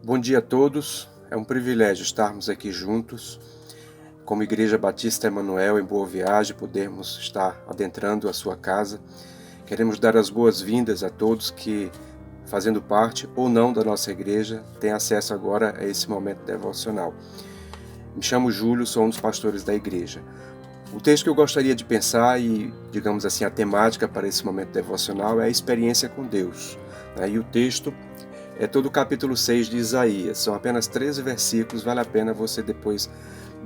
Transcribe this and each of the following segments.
Bom dia a todos, é um privilégio estarmos aqui juntos, como Igreja Batista Emanuel em Boa Viagem, podermos estar adentrando a sua casa. Queremos dar as boas-vindas a todos que, fazendo parte ou não da nossa igreja, têm acesso agora a esse momento devocional. Me chamo Júlio, sou um dos pastores da igreja. O texto que eu gostaria de pensar e, digamos assim, a temática para esse momento devocional é a experiência com Deus. E o texto é todo o capítulo 6 de Isaías. São apenas 13 versículos, vale a pena você depois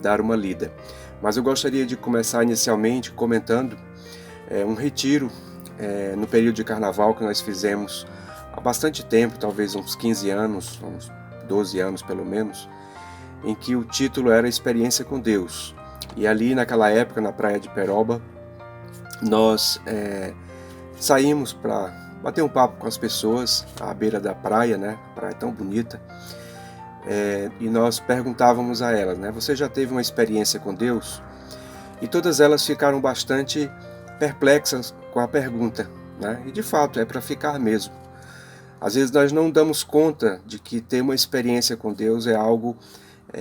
dar uma lida. Mas eu gostaria de começar inicialmente comentando um retiro no período de carnaval que nós fizemos há bastante tempo, talvez uns 15 anos, uns 12 anos pelo menos, em que o título era Experiência com Deus. E ali naquela época, na praia de Peroba, nós saímos para bater um papo com as pessoas à beira da praia, né? A praia tão bonita. E nós perguntávamos a elas, né? Você já teve uma experiência com Deus? E todas elas ficaram bastante perplexas com a pergunta, né? E de fato é para ficar mesmo. Às vezes nós não damos conta de que ter uma experiência com Deus é algo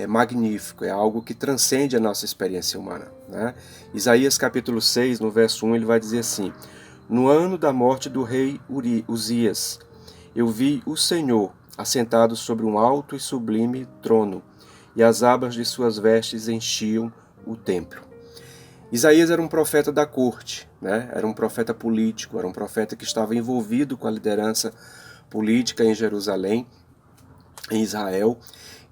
magnífico, é algo que transcende a nossa experiência humana, né? Isaías capítulo 6, no verso 1, ele vai dizer assim: No ano da morte do rei Uzias, eu vi o Senhor assentado sobre um alto e sublime trono, e as abas de suas vestes enchiam o templo. Isaías era um profeta da corte, né? Era um profeta político, era um profeta que estava envolvido com a liderança política em Jerusalém, em Israel,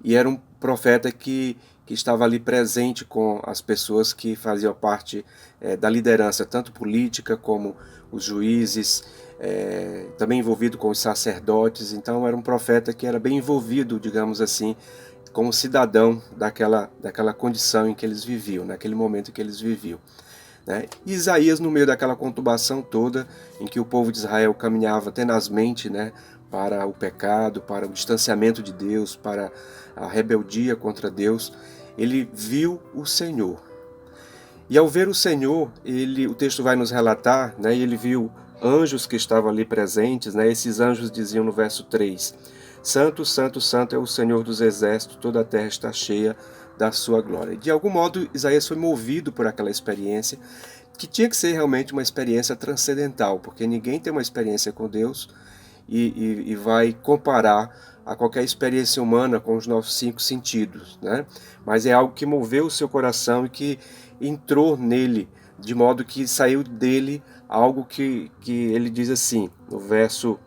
e era um profeta que estava ali presente com as pessoas que faziam parte da liderança, tanto política como os juízes, também envolvido com os sacerdotes. Então era um profeta que era bem envolvido, digamos assim, como cidadão daquela condição em que eles viviam, naquele momento em que eles viviam. E Isaías, no meio daquela conturbação toda, em que o povo de Israel caminhava tenazmente, né, para o pecado, para o distanciamento de Deus, para a rebeldia contra Deus, ele viu o Senhor. E ao ver o Senhor, o texto vai nos relatar, né, ele viu anjos que estavam ali presentes, né, esses anjos diziam no verso 3, Santo, Santo, Santo é o Senhor dos exércitos, toda a terra está cheia da sua glória. De algum modo, Isaías foi movido por aquela experiência, que tinha que ser realmente uma experiência transcendental, porque ninguém tem uma experiência com Deus e vai comparar a qualquer experiência humana com os nossos 5 sentidos, né? Mas é algo que moveu o seu coração e que entrou nele, de modo que saiu dele algo que ele diz assim, no verso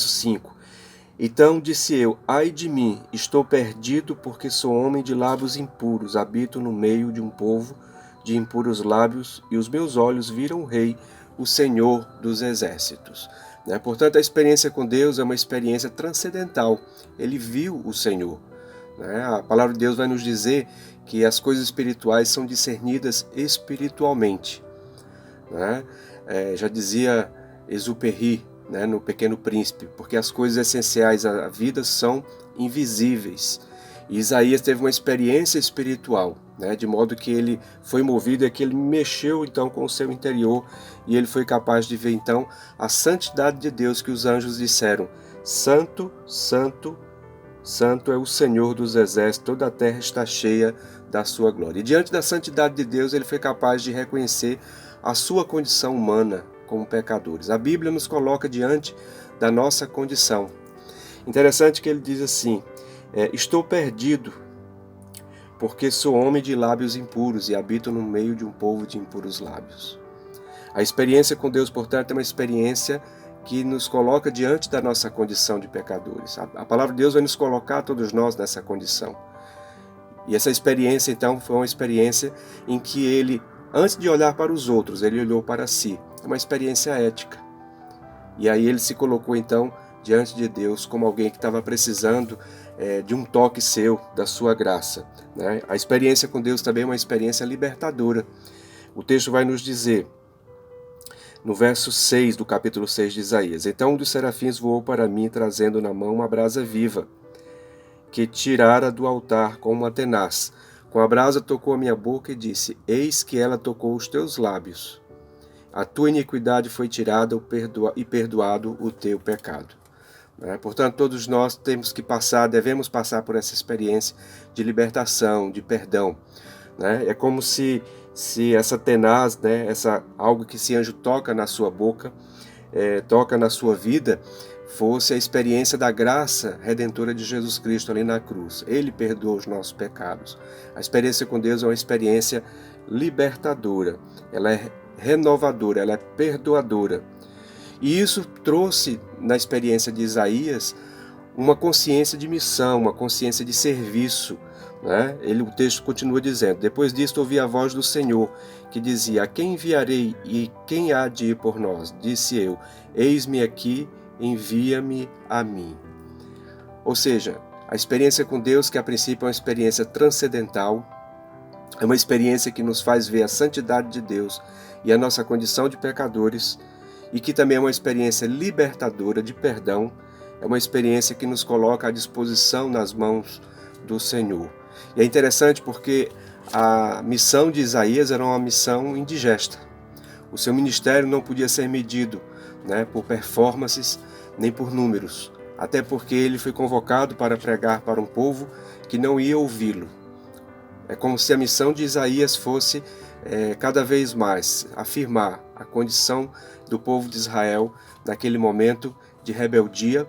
5. Então disse eu, ai de mim, estou perdido porque sou homem de lábios impuros, habito no meio de um povo de impuros lábios, e os meus olhos viram o Rei, o Senhor dos exércitos. Portanto, a experiência com Deus é uma experiência transcendental. Ele viu o Senhor. A palavra de Deus vai nos dizer que as coisas espirituais são discernidas espiritualmente. Já dizia Exupéry, no Pequeno Príncipe, porque as coisas essenciais à vida são invisíveis. E Isaías teve uma experiência espiritual, de modo que ele foi movido e que ele mexeu então com o seu interior e ele foi capaz de ver então a santidade de Deus, que os anjos disseram, Santo, Santo, Santo é o Senhor dos exércitos, toda a terra está cheia da sua glória. E diante da santidade de Deus, ele foi capaz de reconhecer a sua condição humana como pecadores. A Bíblia nos coloca diante da nossa condição. Interessante que ele diz assim, estou perdido, porque sou homem de lábios impuros e habito no meio de um povo de impuros lábios. A experiência com Deus, portanto, é uma experiência que nos coloca diante da nossa condição de pecadores. A palavra de Deus vai nos colocar todos nós nessa condição. E essa experiência, então, foi uma experiência em que ele, antes de olhar para os outros, ele olhou para si. É uma experiência ética. E aí ele se colocou, então, diante de Deus como alguém que estava precisando de um toque seu, da sua graça. A experiência com Deus também é uma experiência libertadora. O texto vai nos dizer, no verso 6 do capítulo 6 de Isaías, Então um dos serafins voou para mim, trazendo na mão uma brasa viva, que tirara do altar com uma tenaz. Com a brasa tocou a minha boca e disse, Eis que ela tocou os teus lábios. A tua iniquidade foi tirada e perdoado o teu pecado. né? Portanto, todos nós devemos passar por essa experiência de libertação, de perdão, né? É como se essa tenaz, né, algo que esse anjo toca na sua boca, toca na sua vida, fosse a experiência da graça redentora de Jesus Cristo ali na cruz. Ele perdoa os nossos pecados. A experiência com Deus é uma experiência libertadora, ela é renovadora, ela é perdoadora. E isso trouxe na experiência de Isaías uma consciência de missão, uma consciência de serviço, né? O texto continua dizendo: depois disto ouvi a voz do Senhor, que dizia: a quem enviarei e quem há de ir por nós? Disse eu: eis-me aqui, envia-me a mim. Ou seja, a experiência com Deus, que a princípio é uma experiência transcendental, é uma experiência que nos faz ver a santidade de Deus e a nossa condição de pecadores, e que também é uma experiência libertadora de perdão, é uma experiência que nos coloca à disposição nas mãos do Senhor. E é interessante porque a missão de Isaías era uma missão indigesta. O seu ministério não podia ser medido, né, por performances nem por números, até porque ele foi convocado para pregar para um povo que não ia ouvi-lo. É como se a missão de Isaías fosse cada vez mais afirmar a condição do povo de Israel naquele momento de rebeldia,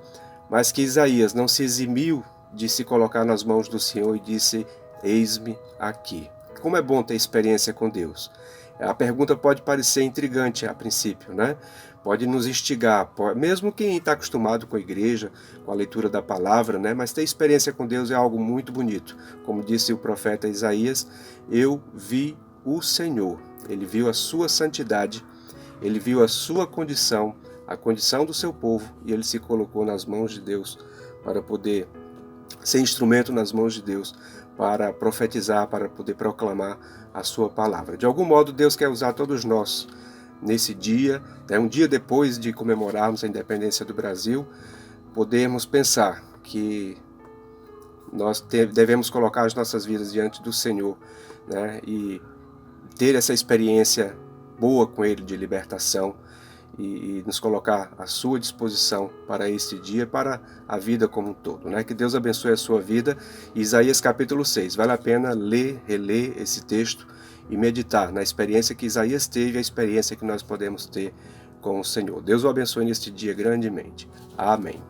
mas que Isaías não se eximiu de se colocar nas mãos do Senhor e disse: eis-me aqui. Como é bom ter experiência com Deus. A pergunta pode parecer intrigante a princípio, né? Pode nos instigar, mesmo quem está acostumado com a igreja, com a leitura da palavra, né? Mas ter experiência com Deus é algo muito bonito. Como disse o profeta Isaías: eu vi o Senhor. Ele viu a sua santidade, ele viu a sua condição, a condição do seu povo, e ele se colocou nas mãos de Deus para poder ser instrumento nas mãos de Deus, para profetizar, para poder proclamar a sua palavra. De algum modo, Deus quer usar todos nós nesse dia, um dia depois de comemorarmos a independência do Brasil, podermos pensar que nós devemos colocar as nossas vidas diante do Senhor, né, e ter essa experiência boa com Ele de libertação, e nos colocar à sua disposição para este dia, para a vida como um todo, né? Que Deus abençoe a sua vida. Isaías capítulo 6, vale a pena ler, reler esse texto e meditar na experiência que Isaías teve, a experiência que nós podemos ter com o Senhor. Deus o abençoe neste dia grandemente. Amém.